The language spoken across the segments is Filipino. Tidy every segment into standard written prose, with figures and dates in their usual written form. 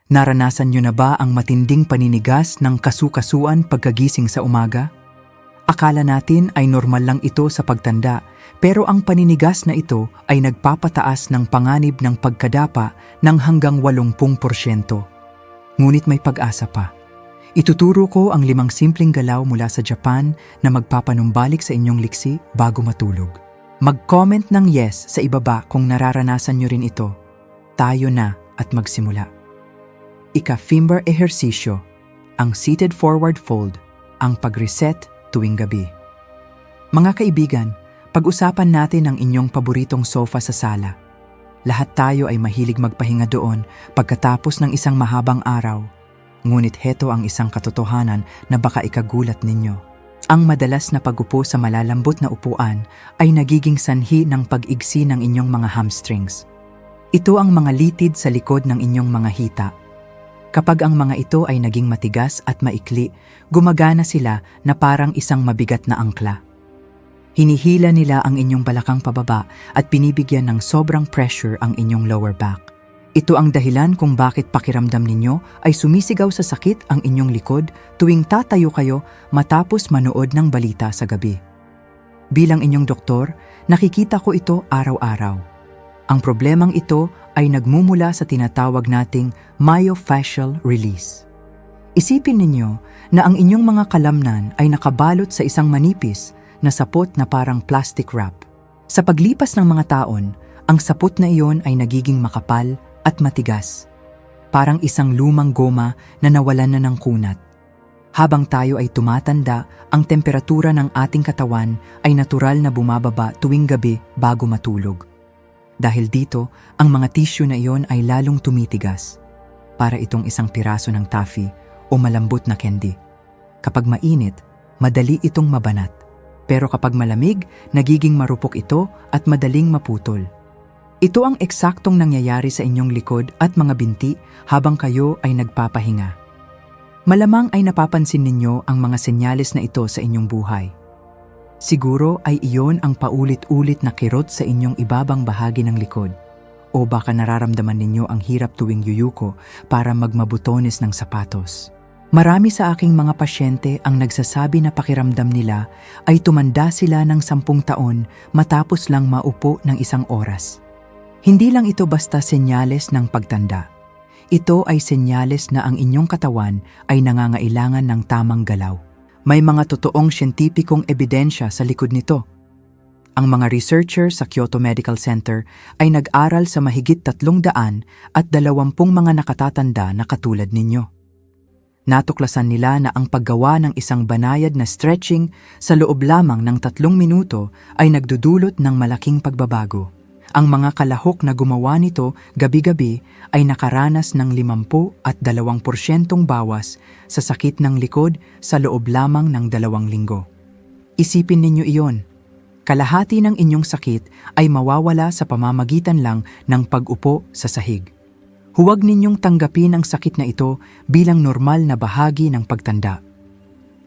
Naranasan niyo na ba ang matinding paninigas ng kasukasuan pagkagising sa umaga? Akala natin ay normal lang ito sa pagtanda, pero ang paninigas na ito ay nagpapataas ng panganib ng pagkadapa ng hanggang 80%. Ngunit may pag-asa pa. Ituturo ko ang 5 simpleng galaw mula sa Japan na magpapanumbalik sa inyong liksi bago matulog. Mag-comment ng yes sa ibaba kung nararanasan niyo rin ito. Tayo na at magsimula. Ika-fimber ehersisyo, ang seated forward fold, ang pag-reset tuwing gabi. Mga kaibigan, pag-usapan natin ang inyong paboritong sofa sa sala. Lahat tayo ay mahilig magpahinga doon pagkatapos ng isang mahabang araw. Ngunit heto ang isang katotohanan na baka ikagulat ninyo. Ang madalas na pag-upo sa malalambot na upuan ay nagiging sanhi ng pag-igsi ng inyong mga hamstrings. Ito ang mga litid sa likod ng inyong mga hita. Kapag ang mga ito ay naging matigas at maikli, gumagana sila na parang isang mabigat na angkla. Hinihila nila ang inyong balakang pababa at binibigyan ng sobrang pressure ang inyong lower back. Ito ang dahilan kung bakit pakiramdam ninyo ay sumisigaw sa sakit ang inyong likod tuwing tatayo kayo matapos manood ng balita sa gabi. Bilang inyong doktor, nakikita ko ito araw-araw. Ang problemang ito ay nagmumula sa tinatawag nating myofascial release. Isipin ninyo na ang inyong mga kalamnan ay nakabalot sa isang manipis na sapot na parang plastic wrap. Sa paglipas ng mga taon, ang sapot na iyon ay nagiging makapal at matigas. Parang isang lumang goma na nawalan na ng kunat. Habang tayo ay tumatanda, ang temperatura ng ating katawan ay natural na bumababa tuwing gabi bago matulog. Dahil dito, ang mga tissue na iyon ay lalong tumitigas. Para itong isang piraso ng taffy o malambot na candy. Kapag mainit, madali itong mabanat. Pero kapag malamig, nagiging marupok ito at madaling maputol. Ito ang eksaktong nangyayari sa inyong likod at mga binti habang kayo ay nagpapahinga. Malamang ay napapansin ninyo ang mga senyales na ito sa inyong buhay. Siguro ay iyon ang paulit-ulit na kirot sa inyong ibabang bahagi ng likod. O baka nararamdaman ninyo ang hirap tuwing yuyuko para magmabutones ng sapatos. Marami sa aking mga pasyente ang nagsasabi na pakiramdam nila ay tumanda sila ng 10 taon matapos lang maupo ng 1 oras. Hindi lang ito basta senyales ng pagtanda. Ito ay senyales na ang inyong katawan ay nangangailangan ng tamang galaw. May mga totoong siyentipikong ebidensya sa likod nito. Ang mga researcher sa Kyoto Medical Center ay nag-aral sa mahigit 320 mga nakatatanda na katulad ninyo. Natuklasan nila na ang paggawa ng isang banayad na stretching sa loob lamang ng 3 minuto ay nagdudulot ng malaking pagbabago. Ang mga kalahok na gumawa nito gabi-gabi ay nakaranas ng 50 at 2% bawas sa sakit ng likod sa loob lamang ng 2 linggo. Isipin ninyo iyon. Kalahati ng inyong sakit ay mawawala sa pamamagitan lang ng pag-upo sa sahig. Huwag ninyong tanggapin ang sakit na ito bilang normal na bahagi ng pagtanda.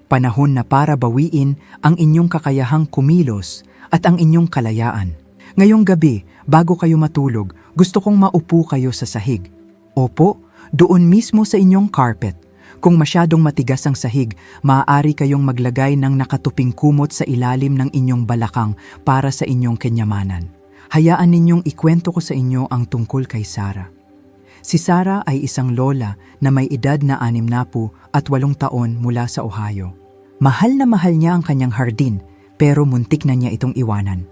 Panahon na para bawiin ang inyong kakayahang kumilos at ang inyong kalayaan. Ngayong gabi, bago kayo matulog, gusto kong maupo kayo sa sahig. Opo, doon mismo sa inyong carpet. Kung masyadong matigas ang sahig, maaari kayong maglagay ng nakatuping kumot sa ilalim ng inyong balakang para sa inyong kenyamanan. Hayaan ninyong ikwento ko sa inyo ang tungkol kay Sarah. Si Sarah ay isang lola na may edad na 68 taon mula sa Ohio. Mahal na mahal niya ang kanyang hardin, pero muntik na niya itong iwanan.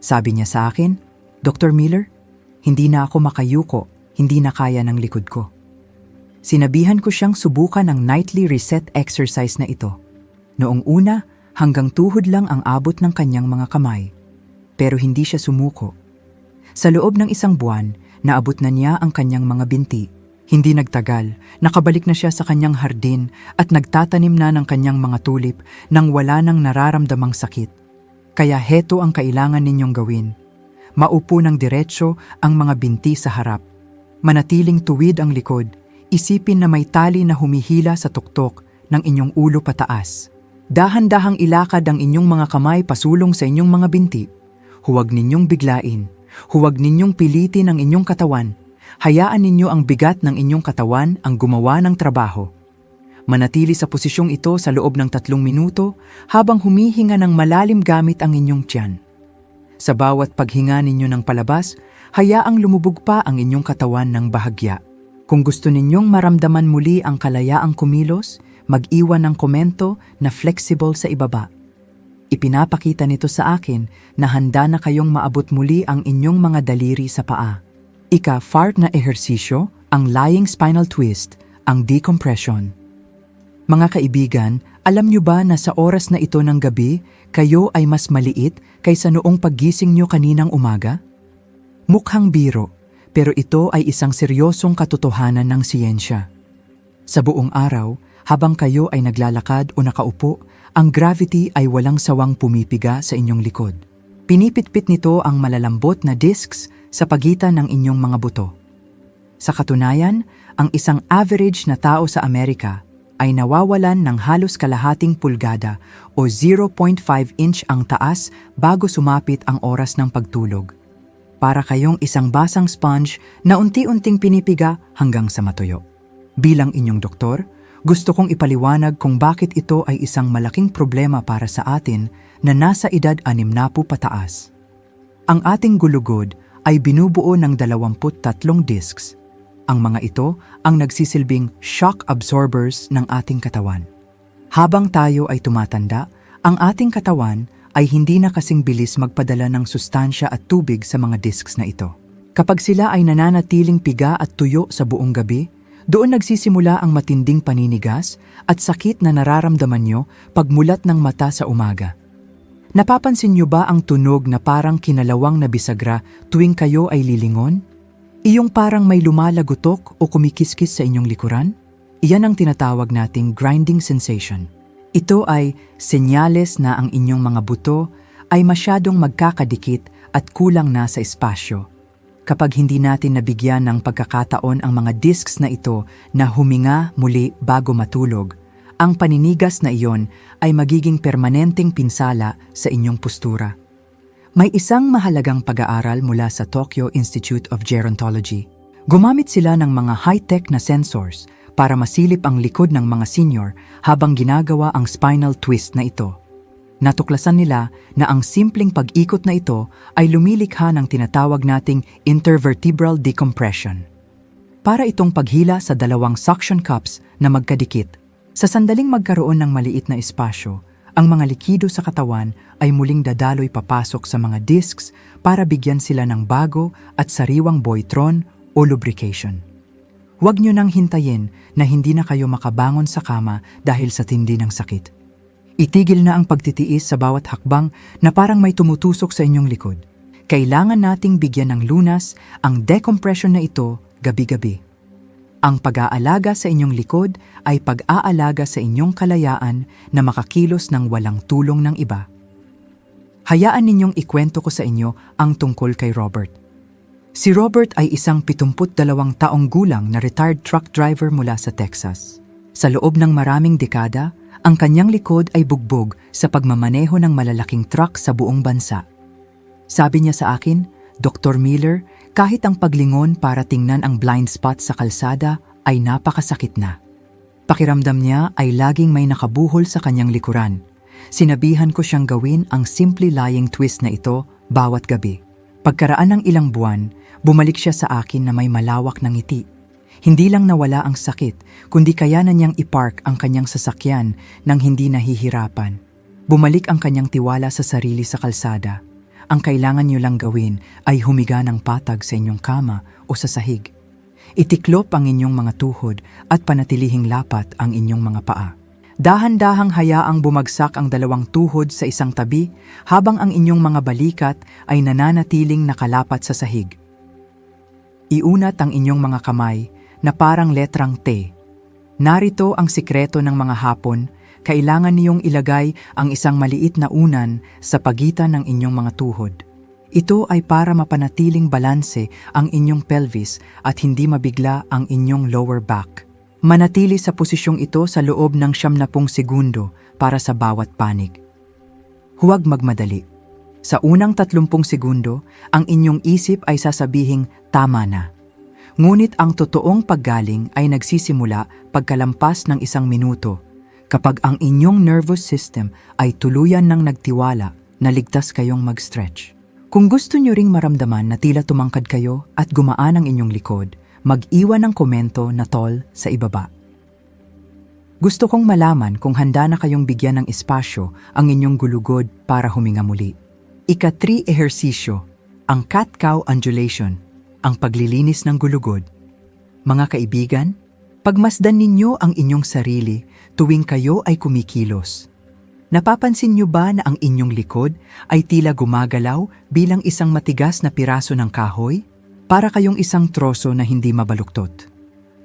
Sabi niya sa akin, Dr. Miller, hindi na ako makayuko, hindi na kaya ng likod ko. Sinabihan ko siyang subukan ang nightly reset exercise na ito. Noong una, hanggang tuhod lang ang abot ng kanyang mga kamay. Pero hindi siya sumuko. Sa loob ng 1 buwan, naabot na niya ang kanyang mga binti. Hindi nagtagal, nakabalik na siya sa kanyang hardin at nagtatanim na ng kanyang mga tulip nang wala nang nararamdamang sakit. Kaya heto ang kailangan ninyong gawin. Maupo ng diretsyo ang mga binti sa harap. Manatiling tuwid ang likod. Isipin na may tali na humihila sa tuktok ng inyong ulo pataas. Dahan-dahang ilakad ang inyong mga kamay pasulong sa inyong mga binti. Huwag ninyong biglain. Huwag ninyong pilitin ang inyong katawan. hayaan ninyo ang bigat ng inyong katawan ang gumawa ng trabaho. Manatili sa posisyong ito sa loob ng 3 minuto habang humihinga ng malalim gamit ang inyong tiyan. Sa bawat paghinga ninyo ng palabas, hayaang lumubog pa ang inyong katawan ng bahagya. Kung gusto ninyong maramdaman muli ang kalayaang kumilos, mag-iwan ng komento na flexible sa ibaba. Ipinapakita nito sa akin na handa na kayong maabot muli ang inyong mga daliri sa paa. Ika-4 na ehersisyo, ang lying spinal twist, ang decompression. Mga kaibigan, alam niyo ba na sa oras na ito ng gabi, kayo ay mas maliit kaysa noong paggising niyo kaninang umaga? Mukhang biro, pero ito ay isang seryosong katotohanan ng siyensya. Sa buong araw, habang kayo ay naglalakad o nakaupo, ang gravity ay walang sawang pumipiga sa inyong likod. Pinipitpit nito ang malalambot na discs sa pagitan ng inyong mga buto. Sa katunayan, ang isang average na tao sa Amerika ay nawawalan ng halos kalahating pulgada o 0.5 inch ang taas bago sumapit ang oras ng pagtulog. Para kayong isang basang sponge na unti-unting pinipiga hanggang sa matuyo. Bilang inyong doktor, gusto kong ipaliwanag kung bakit ito ay isang malaking problema para sa atin na nasa edad 60 pataas. Ang ating gulugod ay binubuo ng 23 discs. Ang mga ito ang nagsisilbing shock absorbers ng ating katawan. Habang tayo ay tumatanda, ang ating katawan ay hindi na kasing bilis magpadala ng sustansya at tubig sa mga discs na ito. Kapag sila ay nananatiling piga at tuyo sa buong gabi, doon nagsisimula ang matinding paninigas at sakit na nararamdaman nyo pagmulat ng mata sa umaga. Napapansin nyo ba ang tunog na parang kinalawang na bisagra tuwing kayo ay lilingon? Iyong parang may lumalagutok o kumikiskis sa inyong likuran? Iyan ang tinatawag nating grinding sensation. Ito ay senyales na ang inyong mga buto ay masyadong magkakadikit at kulang na sa espasyo. Kapag hindi natin nabigyan ng pagkakataon ang mga discs na ito na huminga muli bago matulog, ang paninigas na iyon ay magiging permanenteng pinsala sa inyong postura. May isang mahalagang pag-aaral mula sa Tokyo Institute of Gerontology. Gumamit sila ng mga high-tech na sensors para masilip ang likod ng mga senior habang ginagawa ang spinal twist na ito. Natuklasan nila na ang simpleng pag-ikot na ito ay lumilikha ng tinatawag nating intervertebral decompression. Para itong paghila sa 2 suction cups na magkadikit. Sa sandaling magkaroon ng maliit na espasyo, ang mga likido sa katawan ay muling dadaloy papasok sa mga discs para bigyan sila ng bago at sariwang boytron o lubrication. Huwag nyo nang hintayin na hindi na kayo makabangon sa kama dahil sa tindi ng sakit. Itigil na ang pagtitiis sa bawat hakbang na parang may tumutusok sa inyong likod. Kailangan nating bigyan ng lunas ang decompression na ito gabi-gabi. Ang pag-aalaga sa inyong likod ay pag-aalaga sa inyong kalayaan na makakilos ng walang tulong ng iba. Hayaan ninyong ikwento ko sa inyo ang tungkol kay Robert. Si Robert ay isang 72 taong gulang na retired truck driver mula sa Texas. Sa loob ng maraming dekada, ang kanyang likod ay bugbog sa pagmamaneho ng malalaking truck sa buong bansa. Sabi niya sa akin, Dr. Miller, kahit ang paglingon para tingnan ang blind spot sa kalsada ay napakasakit na. Pakiramdam niya ay laging may nakabuhol sa kanyang likuran. Sinabihan ko siyang gawin ang simple lying twist na ito bawat gabi. Pagkaraan ng ilang buwan, bumalik siya sa akin na may malawak na ngiti. Hindi lang nawala ang sakit, kundi kaya na niyang ipark ang kanyang sasakyan nang hindi nahihirapan. Bumalik ang kanyang tiwala sa sarili sa kalsada. Ang kailangan niyo lang gawin ay humiga ng patag sa inyong kama o sa sahig. Itiklop ang inyong mga tuhod at panatilihing lapat ang inyong mga paa. Dahan-dahang hayaang bumagsak ang 2 tuhod sa isang tabi habang ang inyong mga balikat ay nananatiling nakalapat sa sahig. Iunat ang inyong mga kamay na parang letrang T. Narito ang sikreto ng mga Hapon. Kailangan niyong ilagay ang isang maliit na unan sa pagitan ng inyong mga tuhod. Ito ay para mapanatiling balanse ang inyong pelvis at hindi mabigla ang inyong lower back. Manatili sa posisyong ito sa loob ng 70 segundo para sa bawat panig. Huwag magmadali. Sa unang 30 segundo, ang inyong isip ay sasabihing tama na. Ngunit ang totoong paggaling ay nagsisimula pagkalampas ng 1 minuto, kapag ang inyong nervous system ay tuluyan ng nagtiwala na ligtas kayong mag-stretch. Kung gusto nyo ring maramdaman na tila tumangkad kayo at gumaan ang inyong likod, mag-iwan ng komento na tol sa ibaba. Gusto kong malaman kung handa na kayong bigyan ng espasyo ang inyong gulugod para huminga muli. Ika-3 ehersisyo, ang cat-cow undulation, ang paglilinis ng gulugod. Mga kaibigan, pagmasdan ninyo ang inyong sarili tuwing kayo ay kumikilos. Napapansin niyo ba na ang inyong likod ay tila gumagalaw bilang isang matigas na piraso ng kahoy? Para kayong isang troso na hindi mabaluktot.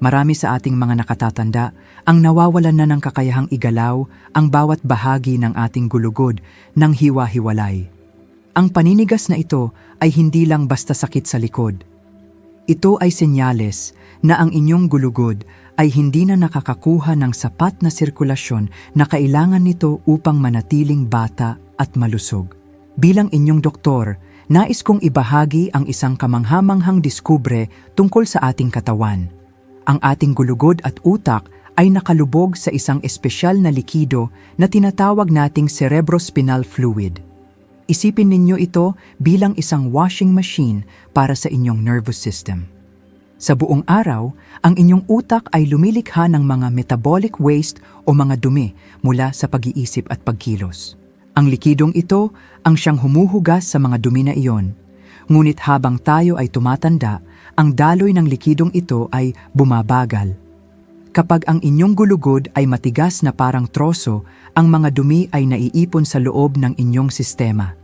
Marami sa ating mga nakatatanda ang nawawalan na ng kakayahang igalaw ang bawat bahagi ng ating gulugod ng hiwa-hiwalay. Ang paninigas na ito ay hindi lang basta sakit sa likod. Ito ay senyales na ang inyong gulugod ay hindi na nakakakuha ng sapat na sirkulasyon na kailangan nito upang manatiling bata at malusog. Bilang inyong doktor, nais kong ibahagi ang isang kamanghamanghang diskubre tungkol sa ating katawan. Ang ating gulugod at utak ay nakalubog sa isang espesyal na likido na tinatawag nating cerebrospinal fluid. Isipin ninyo ito bilang isang washing machine para sa inyong nervous system. Sa buong araw, ang inyong utak ay lumilikha ng mga metabolic waste o mga dumi mula sa pag-iisip at pagkilos. Ang likidong ito ang siyang humuhugas sa mga dumi na iyon. Ngunit habang tayo ay tumatanda, ang daloy ng likidong ito ay bumabagal. Kapag ang inyong gulugod ay matigas na parang troso, ang mga dumi ay naiipon sa loob ng inyong sistema.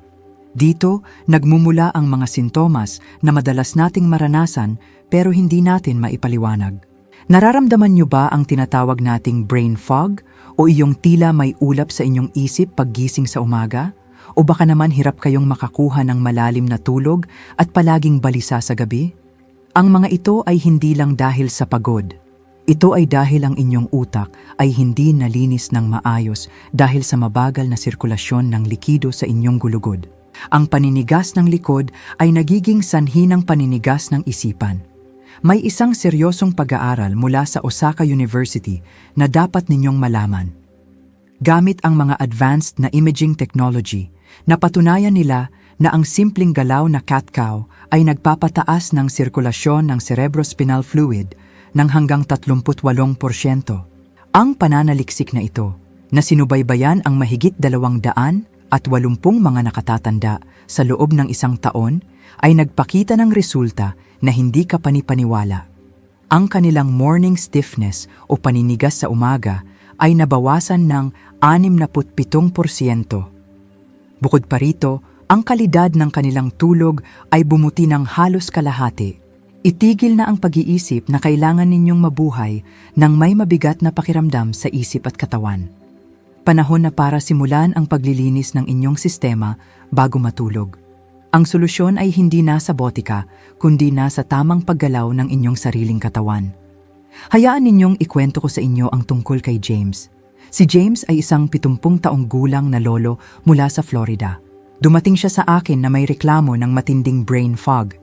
Dito, nagmumula ang mga sintomas na madalas nating maranasan pero hindi natin maipaliwanag. Nararamdaman niyo ba ang tinatawag nating brain fog o iyong tila may ulap sa inyong isip paggising sa umaga? O baka naman hirap kayong makakuha ng malalim na tulog at palaging balisa sa gabi? Ang mga ito ay hindi lang dahil sa pagod. Ito ay dahil ang inyong utak ay hindi nalinis ng maayos dahil sa mabagal na sirkulasyon ng likido sa inyong gulugod. Ang paninigas ng likod ay nagiging sanhi ng paninigas ng isipan. May isang seryosong pag-aaral mula sa Osaka University na dapat ninyong malaman. Gamit ang mga advanced na imaging technology, napatunayan nila na ang simpleng galaw na cat-cow ay nagpapataas ng sirkulasyon ng cerebrospinal fluid ng hanggang 38%. Ang pananaliksik na ito, na sinubaybayan ang mahigit 280 mga nakatatanda sa loob ng 1 taon, ay nagpakita ng resulta na hindi ka panipaniwala. Ang kanilang morning stiffness o paninigas sa umaga ay nabawasan ng 67%. Bukod pa rito, ang kalidad ng kanilang tulog ay bumuti ng halos kalahati. Itigil na ang pag-iisip na kailangan ninyong mabuhay ng may mabigat na pakiramdam sa isip at katawan. Panahon na para simulan ang paglilinis ng inyong sistema bago matulog. Ang solusyon ay hindi nasa botika, kundi nasa tamang paggalaw ng inyong sariling katawan. Hayaan ninyong ikwento ko sa inyo ang tungkol kay James. Si James ay isang 70 taong gulang na lolo mula sa Florida. Dumating siya sa akin na may reklamo ng matinding brain fog.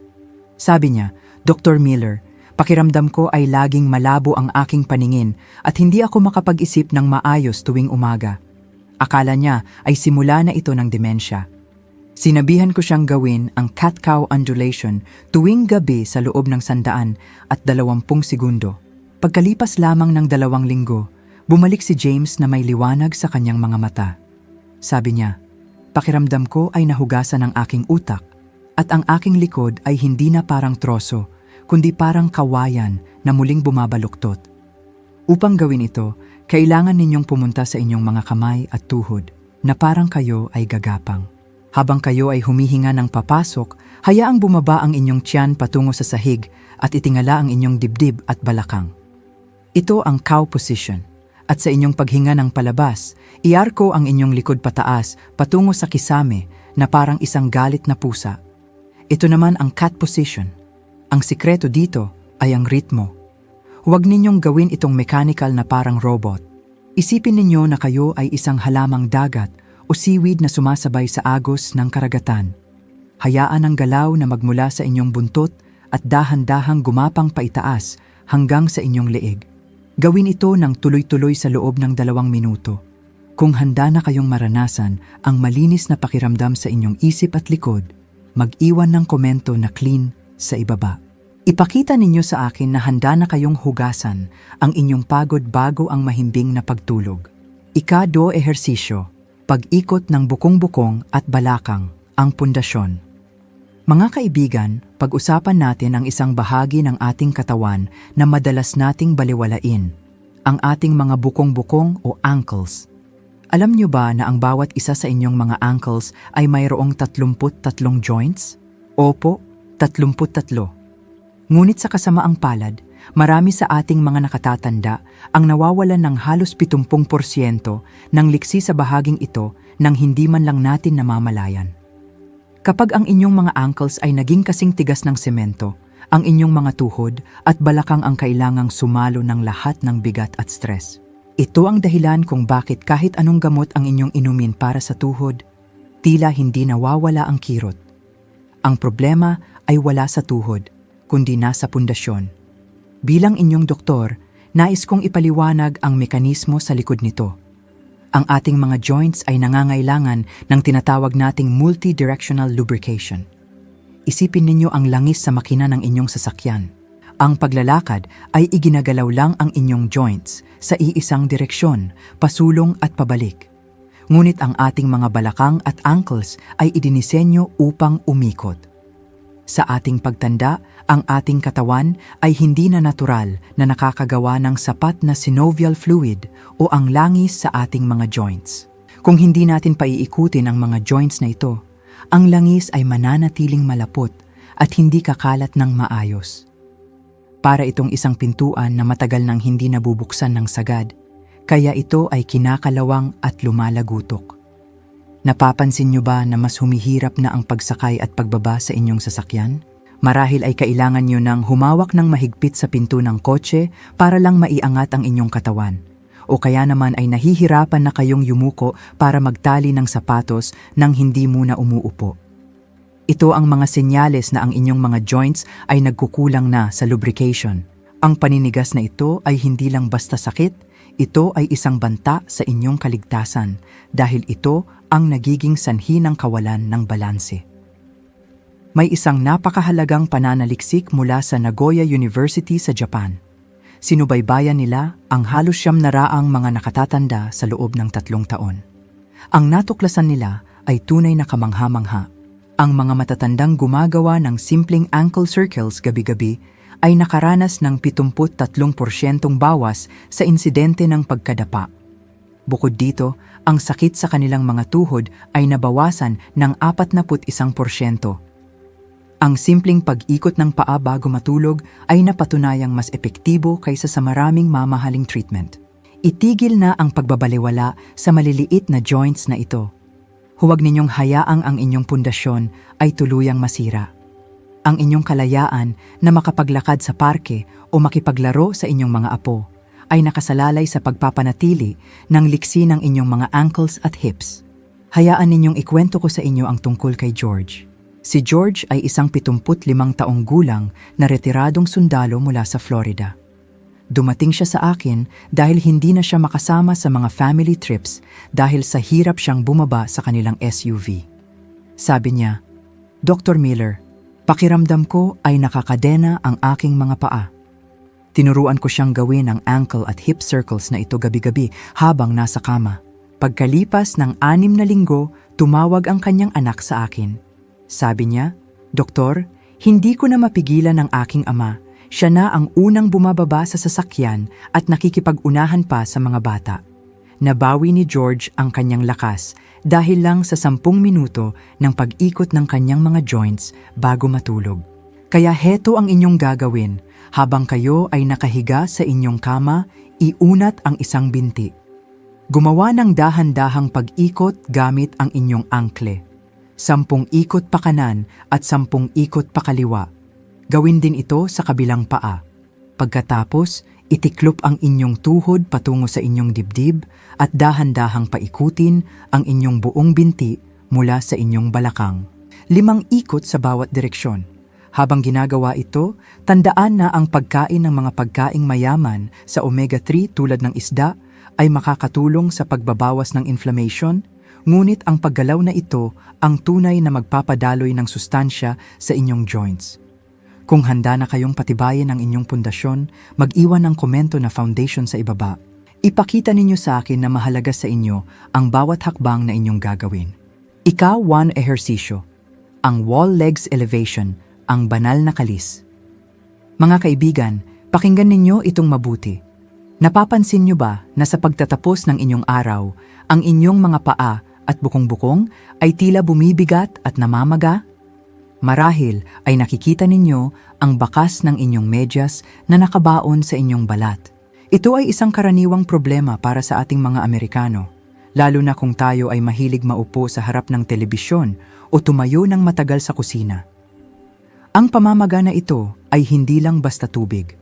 Sabi niya, Dr. Miller, pakiramdam ko ay laging malabo ang aking paningin at hindi ako makapag-isip ng maayos tuwing umaga. Akala niya ay simula na ito ng demensya. Sinabihan ko siyang gawin ang cat-cow undulation tuwing gabi sa loob ng 120 segundo. Pagkalipas lamang ng 2 linggo, bumalik si James na may liwanag sa kanyang mga mata. Sabi niya, pakiramdam ko ay nahugasan ng aking utak at ang aking likod ay hindi na parang troso, kundi parang kawayan na muling bumabaluktot. Upang gawin ito, kailangan ninyong pumunta sa inyong mga kamay at tuhod na parang kayo ay gagapang. Habang kayo ay humihinga ng papasok, hayaang bumaba ang inyong tiyan patungo sa sahig at itingala ang inyong dibdib at balakang. Ito ang cow position. At sa inyong paghinga ng palabas, iarko ang inyong likod pataas patungo sa kisame na parang isang galit na pusa. Ito naman ang cat position. Ang sikreto dito ay ang ritmo. Huwag ninyong gawin itong mechanical na parang robot. Isipin ninyo na kayo ay isang halamang dagat o seaweed na sumasabay sa agos ng karagatan. Hayaan ang galaw na magmula sa inyong buntot at dahan-dahang gumapang paitaas hanggang sa inyong leeg. Gawin ito ng tuloy-tuloy sa loob ng 2 minuto. Kung handa na kayong maranasan ang malinis na pakiramdam sa inyong isip at likod, mag-iwan ng komento na clean sa ibaba. Ipakita ninyo sa akin na handa na kayong hugasan ang inyong pagod bago ang mahimbing na pagtulog. Ika-2 ehersisyo, pag-ikot ng bukong-bukong at balakang, ang pundasyon. Mga kaibigan, pag-usapan natin ang isang bahagi ng ating katawan na madalas nating baliwalain, ang ating mga bukong-bukong o ankles. Alam niyo ba na ang bawat isa sa inyong mga ankles ay mayroong 33 joints? Opo, 33. Ngunit sa kasamaang palad, marami sa ating mga nakatatanda ang nawawalan ng halos 70% ng liksi sa bahaging ito nang hindi man lang natin namamalayan. Kapag ang inyong mga ankles ay naging kasing tigas ng semento, ang inyong mga tuhod at balakang ang kailangang sumalo ng lahat ng bigat at stress. Ito ang dahilan kung bakit kahit anong gamot ang inyong inumin para sa tuhod, tila hindi nawawala ang kirot. Ang problema ay wala sa tuhod, kundi nasa pundasyon. Bilang inyong doktor, nais kong ipaliwanag ang mekanismo sa likod nito. Ang ating mga joints ay nangangailangan ng tinatawag nating multi-directional lubrication. Isipin ninyo ang langis sa makina ng inyong sasakyan. Ang paglalakad ay iginagalaw lang ang inyong joints sa iisang direksyon, pasulong at pabalik. Ngunit ang ating mga balakang at ankles ay idinisenyo upang umikot. Sa ating pagtanda, ang ating katawan ay hindi na natural na nakakagawa ng sapat na synovial fluid o ang langis sa ating mga joints. Kung hindi natin paiikutin ang mga joints na ito, ang langis ay mananatiling malapot at hindi kakalat ng maayos. Para itong isang pintuan na matagal nang hindi nabubuksan ng sagad, kaya ito ay kinakalawang at lumalagutok. Napapansin niyo ba na mas humihirap na ang pagsakay at pagbaba sa inyong sasakyan? Marahil ay kailangan niyo ng humawak ng mahigpit sa pinto ng kotse para lang maiangat ang inyong katawan. O kaya naman ay nahihirapan na kayong yumuko para magtali ng sapatos nang hindi muna umuupo. Ito ang mga senyales na ang inyong mga joints ay nagkukulang na sa lubrication. Ang paninigas na ito ay hindi lang basta sakit, ito ay isang banta sa inyong kaligtasan dahil ito ang nagiging sanhi ng kawalan ng balanse. May isang napakahalagang pananaliksik mula sa Nagoya University sa Japan. Sinubaybayan nila ang halos 900 mga nakatatanda sa loob ng 3 taon. Ang natuklasan nila ay tunay na kamangha-mangha. Ang mga matatandang gumagawa ng simpleng ankle circles gabi-gabi ay nakaranas ng 73% bawas sa insidente ng pagkadapa. Bukod dito, ang sakit sa kanilang mga tuhod ay nabawasan ng 41%. Ang simpleng pag-ikot ng paa bago matulog ay napatunayang mas epektibo kaysa sa maraming mamahaling treatment. Itigil na ang pagbabaliwala sa maliliit na joints na ito. Huwag ninyong hayaang ang inyong pundasyon ay tuluyang masira. Ang inyong kalayaan na makapaglakad sa parke o makipaglaro sa inyong mga apo ay nakasalalay sa pagpapanatili ng liksi ng inyong mga ankles at hips. Hayaan ninyong ikwento ko sa inyo ang tungkol kay George. Si George ay isang 75 taong gulang na retiradong sundalo mula sa Florida. Dumating siya sa akin dahil hindi na siya makasama sa mga family trips dahil sa hirap siyang bumaba sa kanilang SUV. Sabi niya, "Dr. Miller, pakiramdam ko ay nakakadena ang aking mga paa." Tinuruan ko siyang gawin ang ankle at hip circles na ito gabi-gabi habang nasa kama. Pagkalipas ng 6 na linggo, tumawag ang kanyang anak sa akin. Sabi niya, "Doktor, hindi ko na mapigilan ang aking ama. Siya na ang unang bumababa sa sasakyan at nakikipag-unahan pa sa mga bata." Nabawi ni George ang kanyang lakas dahil lang sa 10 minuto ng pag-ikot ng kanyang mga joints bago matulog. Kaya heto ang inyong gagawin. Habang kayo ay nakahiga sa inyong kama, iunat ang isang binti. Gumawa ng dahan-dahang pag-ikot gamit ang inyong ankle. 10 ikot pa kanan at 10 ikot pa kaliwa. Gawin din ito sa kabilang paa. Pagkatapos, itiklop ang inyong tuhod patungo sa inyong dibdib at dahan-dahang paikutin ang inyong buong binti mula sa inyong balakang. 5 ikot sa bawat direksyon. Habang ginagawa ito, tandaan na ang pagkain ng mga pagkaing mayaman sa omega-3 tulad ng isda ay makakatulong sa pagbabawas ng inflammation, ngunit ang paggalaw na ito ang tunay na magpapadaloy ng sustansya sa inyong joints. Kung handa na kayong patibayin ang inyong pundasyon, mag-iwan ng komento na foundation sa ibaba. Ipakita ninyo sa akin na mahalaga sa inyo ang bawat hakbang na inyong gagawin. Ika-1 ehersisyo, ang wall legs elevation, ang banal na kalis. Mga kaibigan, pakinggan ninyo itong mabuti. Napapansin niyo ba na sa pagtatapos ng inyong araw, ang inyong mga paa at bukong-bukong ay tila bumibigat at namamaga? Marahil ay nakikita ninyo ang bakas ng inyong medyas na nakabaon sa inyong balat. Ito ay isang karaniwang problema para sa ating mga Amerikano, lalo na kung tayo ay mahilig maupo sa harap ng telebisyon o tumayo ng matagal sa kusina. Ang pamamaga na ito ay hindi lang basta tubig.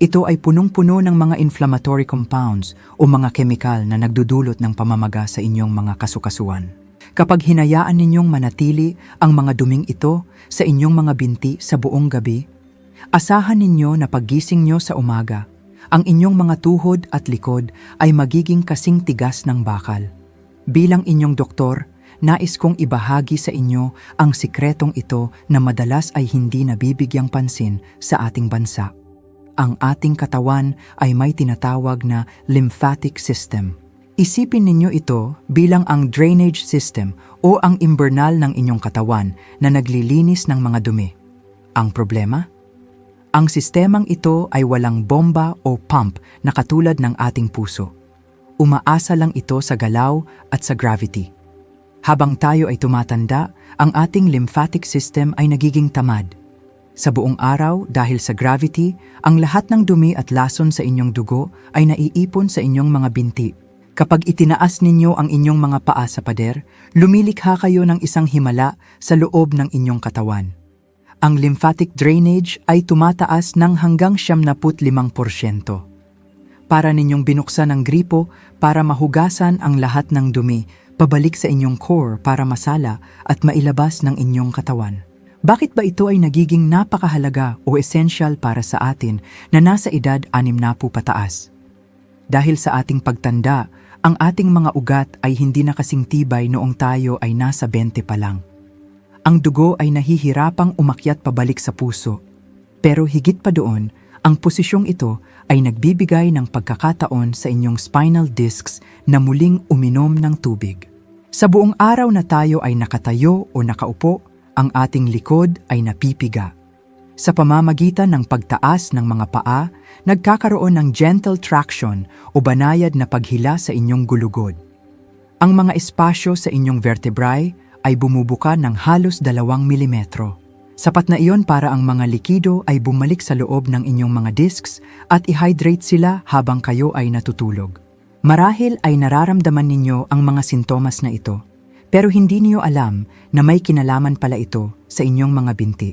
Ito ay punong-puno ng mga inflammatory compounds o mga kemikal na nagdudulot ng pamamaga sa inyong mga kasukasuan. Kapag hinayaan ninyong manatili ang mga duming ito sa inyong mga binti sa buong gabi, asahan ninyo na paggising nyo sa umaga, ang inyong mga tuhod at likod ay magiging kasing tigas ng bakal. Bilang inyong doktor, nais kong ibahagi sa inyo ang sikretong ito na madalas ay hindi nabibigyang pansin sa ating bansa. Ang ating katawan ay may tinatawag na lymphatic system. Isipin ninyo ito bilang ang drainage system o ang imbernal ng inyong katawan na naglilinis ng mga dumi. Ang problema? Ang sistemang ito ay walang bomba o pump na katulad ng ating puso. Umaasa lang ito sa galaw at sa gravity. Habang tayo ay tumatanda, ang ating lymphatic system ay nagiging tamad. Sa buong araw, dahil sa gravity, ang lahat ng dumi at lason sa inyong dugo ay naiipon sa inyong mga binti. Kapag itinaas ninyo ang inyong mga paa sa pader, lumilikha kayo ng isang himala sa loob ng inyong katawan. Ang lymphatic drainage ay tumataas ng hanggang 75%. Para ninyong binuksan ang gripo para mahugasan ang lahat ng dumi, pabalik sa inyong core para masala at mailabas ng inyong katawan. Bakit ba ito ay nagiging napakahalaga o essential para sa atin na nasa edad 60 pataas? Dahil sa ating pagtanda, ang ating mga ugat ay hindi na kasing tibay noong tayo ay nasa 20 pa lang. Ang dugo ay nahihirapang umakyat pabalik sa puso. Pero higit pa doon, ang posisyong ito ay nagbibigay ng pagkakataon sa inyong spinal discs na muling uminom ng tubig. Sa buong araw na tayo ay nakatayo o nakaupo, ang ating likod ay napipiga. Sa pamamagitan ng pagtaas ng mga paa, nagkakaroon ng gentle traction o banayad na paghila sa inyong gulugod. Ang mga espasyo sa inyong vertebrae ay bumubuka ng halos 2 milimetro. Sapat na iyon para ang mga likido ay bumalik sa loob ng inyong mga discs at i-hydrate sila habang kayo ay natutulog. Marahil ay nararamdaman ninyo ang mga sintomas na ito, pero hindi niyo alam na may kinalaman pala ito sa inyong mga binti.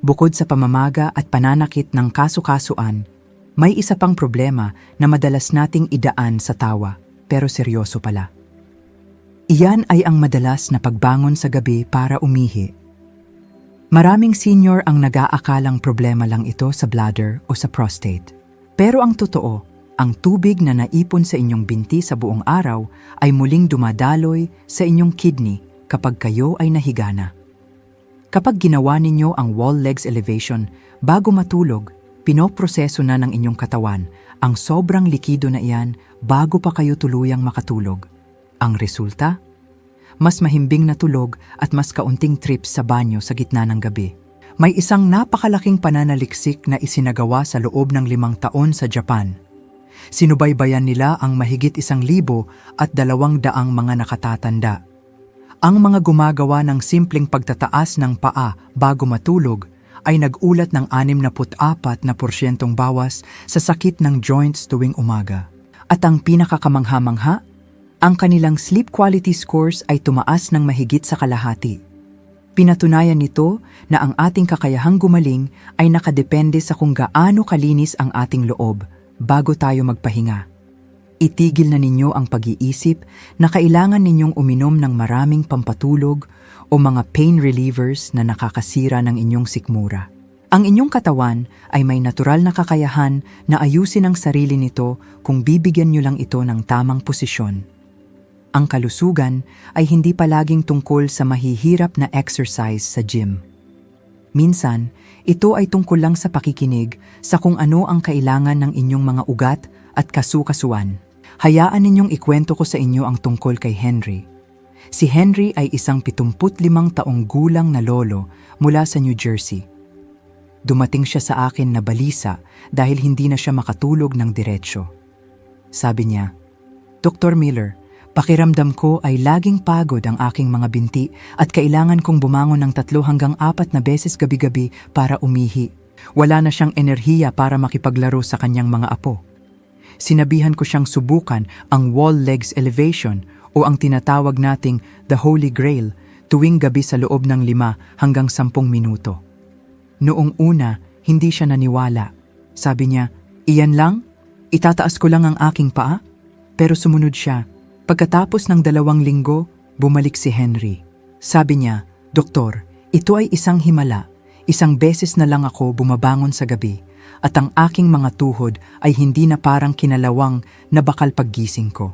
Bukod sa pamamaga at pananakit ng kasu-kasuan, may isa pang problema na madalas nating idaan sa tawa, pero seryoso pala. Iyan ay ang madalas na pagbangon sa gabi para umihi. Maraming senior ang nag-aakalang problema lang ito sa bladder o sa prostate. Pero ang totoo, ang tubig na naipon sa inyong binti sa buong araw ay muling dumadaloy sa inyong kidney kapag kayo ay nahiga na. Kapag ginawa ninyo ang wall legs elevation bago matulog, pinoproseso na ng inyong katawan ang sobrang likido na iyan bago pa kayo tuluyang makatulog. Ang resulta? Mas mahimbing na tulog at mas kaunting trips sa banyo sa gitna ng gabi. May isang napakalaking pananaliksik na isinagawa sa loob ng 5 taon sa Japan. Sinubaybayan nila ang mahigit 1,200 mga nakatatanda. Ang mga gumagawa ng simpleng pagtataas ng paa bago matulog ay nag-ulat ng 64% bawas sa sakit ng joints tuwing umaga. At ang pinakakamangha-mangha, ang kanilang sleep quality scores ay tumaas ng mahigit sa kalahati. Pinatunayan nito na ang ating kakayahang gumaling ay nakadepende sa kung gaano kalinis ang ating loob bago tayo magpahinga. Itigil na ninyo ang pag-iisip na kailangan ninyong uminom ng maraming pampatulog o mga pain relievers na nakakasira ng inyong sikmura. Ang inyong katawan ay may natural na kakayahan na ayusin ang sarili nito kung bibigyan nyo lang ito ng tamang posisyon. Ang kalusugan ay hindi palaging tungkol sa mahihirap na exercise sa gym. Minsan, ito ay tungkol lang sa pakikinig sa kung ano ang kailangan ng inyong mga ugat at kasukasuan. Hayaan ninyong ikwento ko sa inyo ang tungkol kay Henry. Si Henry ay isang 75 taong gulang na lolo mula sa New Jersey. Dumating siya sa akin na balisa dahil hindi na siya makatulog ng diretsyo. Sabi niya, "Dr. Miller, pakiramdam ko ay laging pagod ang aking mga binti at kailangan kong bumangon ng 3 hanggang 4 na beses gabi-gabi para umihi. Wala na siyang enerhiya para makipaglaro sa kanyang mga apo." Sinabihan ko siyang subukan ang wall legs elevation o ang tinatawag nating the Holy Grail tuwing gabi sa loob ng 5 hanggang 10 minuto. Noong una, hindi siya naniwala. Sabi niya, "Iyan lang? Itataas ko lang ang aking paa?" Pero sumunod siya. Pagkatapos ng 2 linggo, bumalik si Henry. Sabi niya, "Doktor, ito ay isang himala. Isang beses na lang ako bumabangon sa gabi at ang aking mga tuhod ay hindi na parang kinalawang na bakal paggising ko."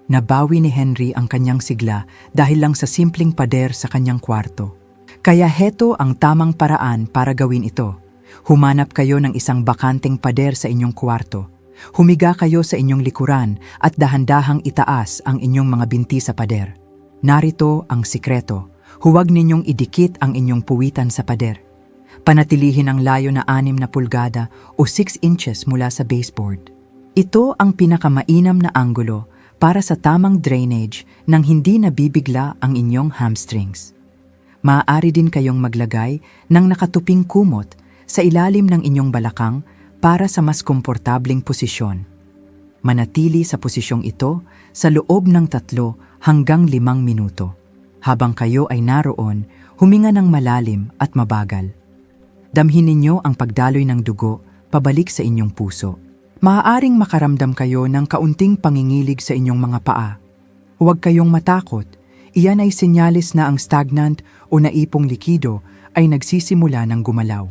Nabawi ni Henry ang kanyang sigla dahil lang sa simpleng pader sa kanyang kwarto. Kaya heto ang tamang paraan para gawin ito. Humanap kayo ng isang bakanteng pader sa inyong kwarto. Humiga kayo sa inyong likuran at dahan-dahang itaas ang inyong mga binti sa pader. Narito ang sikreto. Huwag ninyong idikit ang inyong puwitan sa pader. Panatilihin ang layo na 6 na pulgada o 6 inches mula sa baseboard. Ito ang pinakamainam na anggulo para sa tamang drainage nang hindi nabibigla ang inyong hamstrings. Maaari din kayong maglagay ng nakatuping kumot sa ilalim ng inyong balakang para sa mas komportabling posisyon. Manatili sa posisyong ito sa loob ng 3 hanggang 5 minuto. Habang kayo ay naroon, huminga ng malalim at mabagal. Damhin ninyo ang pagdaloy ng dugo pabalik sa inyong puso. Maaaring makaramdam kayo ng kaunting pangingilig sa inyong mga paa. Huwag kayong matakot. Iyan ay senyales na ang stagnant o naipong likido ay nagsisimula ng gumalaw.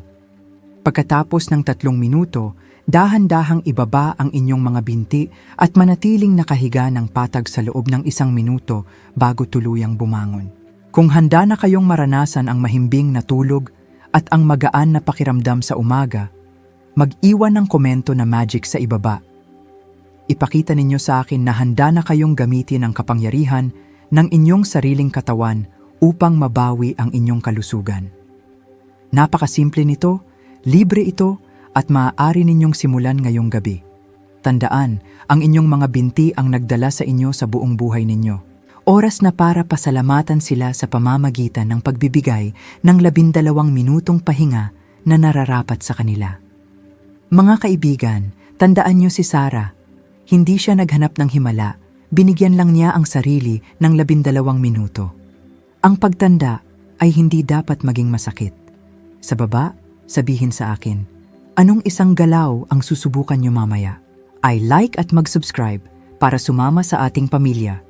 Pagkatapos ng 3 minuto, dahan-dahang ibaba ang inyong mga binti at manatiling nakahiga ng patag sa loob ng 1 minuto bago tuluyang bumangon. Kung handa na kayong maranasan ang mahimbing na tulog at ang magaan na pakiramdam sa umaga, mag-iwan ng komento na magic sa ibaba. Ipakita ninyo sa akin na handa na kayong gamitin ang kapangyarihan ng inyong sariling katawan upang mabawi ang inyong kalusugan. Napakasimple nito, libre ito at maaari ninyong simulan ngayong gabi. Tandaan, ang inyong mga binti ang nagdala sa inyo sa buong buhay ninyo. Oras na para pasalamatan sila sa pamamagitan ng pagbibigay ng 12 minutong pahinga na nararapat sa kanila. Mga kaibigan, tandaan niyo si Sarah. Hindi siya naghanap ng himala. Binigyan lang niya ang sarili ng 12 minuto. Ang pagtanda ay hindi dapat maging masakit. Sa baba, sabihin sa akin, anong isang galaw ang susubukan niyo mamaya? I-like at mag-subscribe para sumama sa ating pamilya.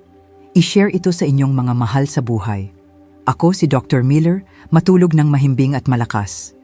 I-share ito sa inyong mga mahal sa buhay. Ako si Dr. Miller, matulog ng mahimbing at malakas.